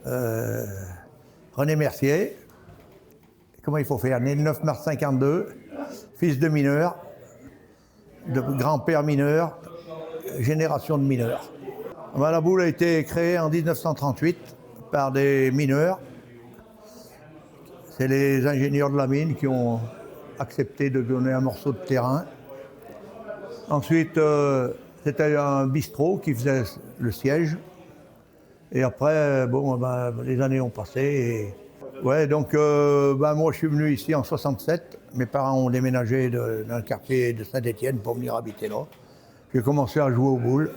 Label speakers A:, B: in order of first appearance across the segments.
A: René Mercier. Comment il faut faire? Né le 9 mars 52, fils de mineur, de grand-père mineur, génération de mineurs. La boule a été créée en 1938 par des mineurs. C'est les ingénieurs de la mine qui ont accepté de donner un morceau de terrain. Ensuite, c'était un bistrot qui faisait le siège. Et après, les années ont passé. Et... ouais, donc moi je suis venu ici en 67. Mes parents ont déménagé d'un quartier de Saint-Étienne pour venir habiter là. J'ai commencé à jouer aux boules.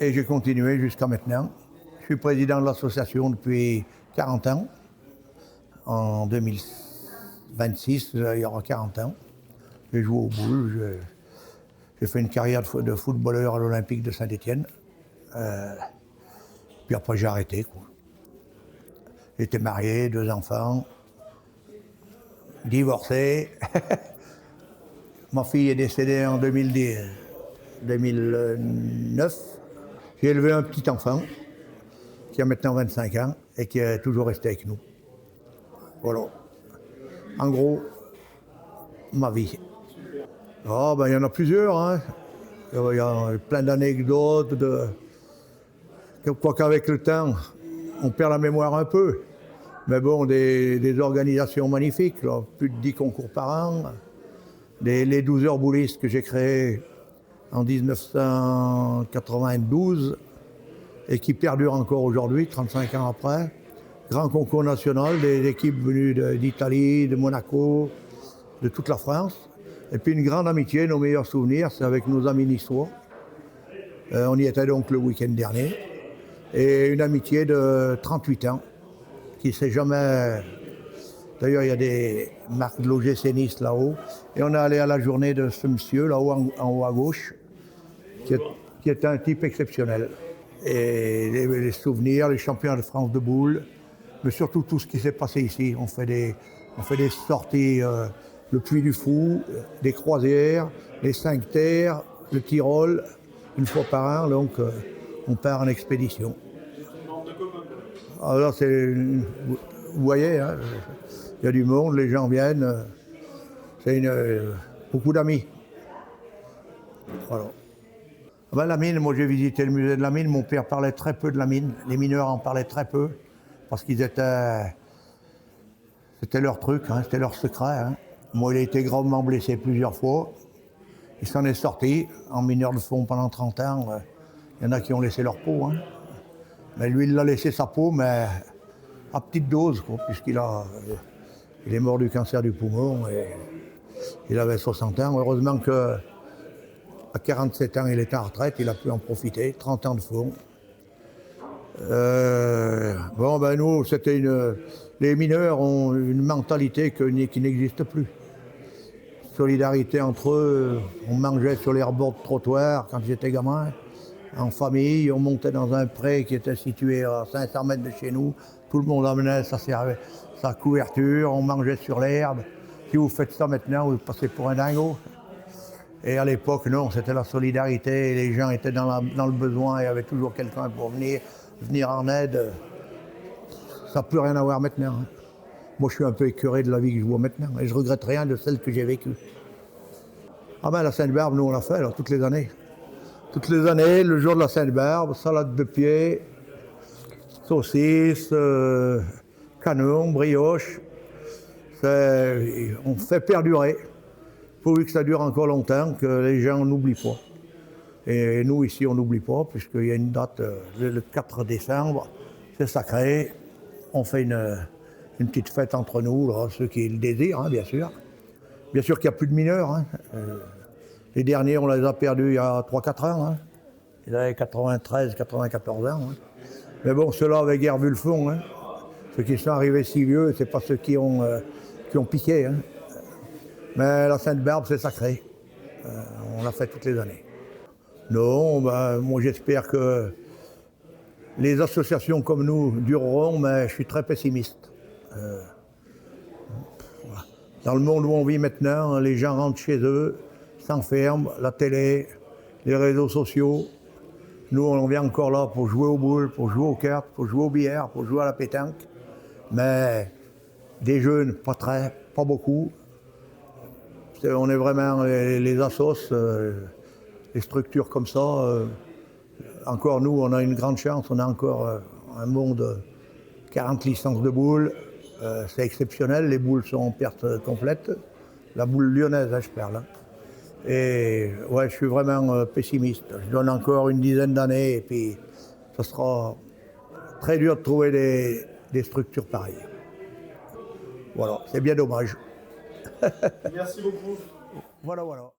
A: Et j'ai continué jusqu'à maintenant. Je suis président de l'association depuis 40 ans. En 2026, il y aura 40 ans. J'ai joué aux boules. J'ai fait une carrière de footballeur à l'Olympique de Saint-Étienne. Puis après, j'ai arrêté, quoi. J'étais marié, 2 enfants, divorcé. Ma fille est décédée en 2009. J'ai élevé un petit enfant qui a maintenant 25 ans et qui est toujours resté avec nous. Voilà. En gros, ma vie. Oh, il y en a plusieurs, hein. Il y a plein d'anecdotes. Quoiqu'avec le temps, on perd la mémoire un peu. Mais bon, des organisations magnifiques, là. Plus de 10 concours par an. Les 12 heures boulistes que j'ai créées en 1992 et qui perdurent encore aujourd'hui, 35 ans après. Grand concours national, des équipes venues d'Italie, de Monaco, de toute la France. Et puis une grande amitié, nos meilleurs souvenirs, c'est avec nos amis niçois. On y était donc le week-end dernier. Et une amitié de 38 ans, qui ne s'est jamais... D'ailleurs, il y a des marques de l'OGC Nice là-haut. Et on est allé à la journée de ce monsieur, là-haut en haut à gauche, qui est un type exceptionnel. Et les souvenirs, les championnats de France de boules, mais surtout tout ce qui s'est passé ici. On fait des sorties, le Puy du Fou, des croisières, les 5 terres, le Tyrol, une fois par an, donc on part en expédition. Alors vous voyez, hein, il y a du monde, les gens viennent, c'est beaucoup d'amis. Voilà. La mine, moi j'ai visité le musée de la mine, mon père parlait très peu de la mine, les mineurs en parlaient très peu, parce c'était leur truc, hein, c'était leur secret. Hein. Moi il a été gravement blessé plusieurs fois, il s'en est sorti en mineur de fond pendant 30 ans, il y en a qui ont laissé leur peau. Hein. Mais lui il a laissé sa peau, mais à petite dose, puisqu'il est mort du cancer du poumon et il avait 60 ans. Heureusement qu'à 47 ans, il était en retraite, il a pu en profiter, 30 ans de fond. Nous, les mineurs ont une mentalité qui n'existe plus. Solidarité entre eux, on mangeait sur les rebords de trottoir quand j'étais gamin. En famille, on montait dans un pré qui était situé à 500 mètres de chez nous. Tout le monde amenait sa couverture, on mangeait sur l'herbe. Si vous faites ça maintenant, vous passez pour un dingo. Et à l'époque, non, c'était la solidarité. Les gens étaient dans le besoin, il y avait toujours quelqu'un pour venir en aide. Ça ne peut rien avoir maintenant. Hein. Moi, je suis un peu écœuré de la vie que je vois maintenant. Et je ne regrette rien de celle que j'ai vécue. La Sainte-Barbe, nous, on l'a fait alors, toutes les années. Toutes les années, le jour de la Sainte-Barbe, salade de pied, saucisses, canons, brioche. On fait perdurer, pourvu que ça dure encore longtemps, que les gens n'oublient pas. Et nous, ici, on n'oublie pas, puisqu'il y a une date, le 4 décembre, c'est sacré. On fait une petite fête entre nous, là, ceux qui le désirent, hein, bien sûr. Bien sûr qu'il n'y a plus de mineurs. Hein. Les derniers, on les a perdus il y a 3-4 ans. Hein. Ils avaient 93, 94 ans. Hein. Mais bon, ceux-là avaient guère vu le fond. Hein. Ceux qui sont arrivés si vieux, ce n'est pas ceux qui ont piqué. Hein. Mais la Sainte-Barbe, c'est sacré. On l'a fait toutes les années. Non, moi j'espère que les associations comme nous dureront, mais je suis très pessimiste. Dans le monde où on vit maintenant, les gens rentrent chez eux, s'enferment, la télé, les réseaux sociaux, Nous, on vient encore là pour jouer aux boules, pour jouer aux cartes, pour jouer au billard, pour jouer à la pétanque. Mais des jeunes, pas beaucoup. On est vraiment les assos, les structures comme ça. Encore nous, on a une grande chance, on a encore un monde, 40 licences de boules. C'est exceptionnel, les boules sont en perte complète. La boule lyonnaise, je parle. Hein. Et ouais, je suis vraiment pessimiste. Je donne encore une dizaine d'années et puis ce sera très dur de trouver des structures pareilles. Voilà, c'est bien dommage.
B: Merci beaucoup.
A: Voilà.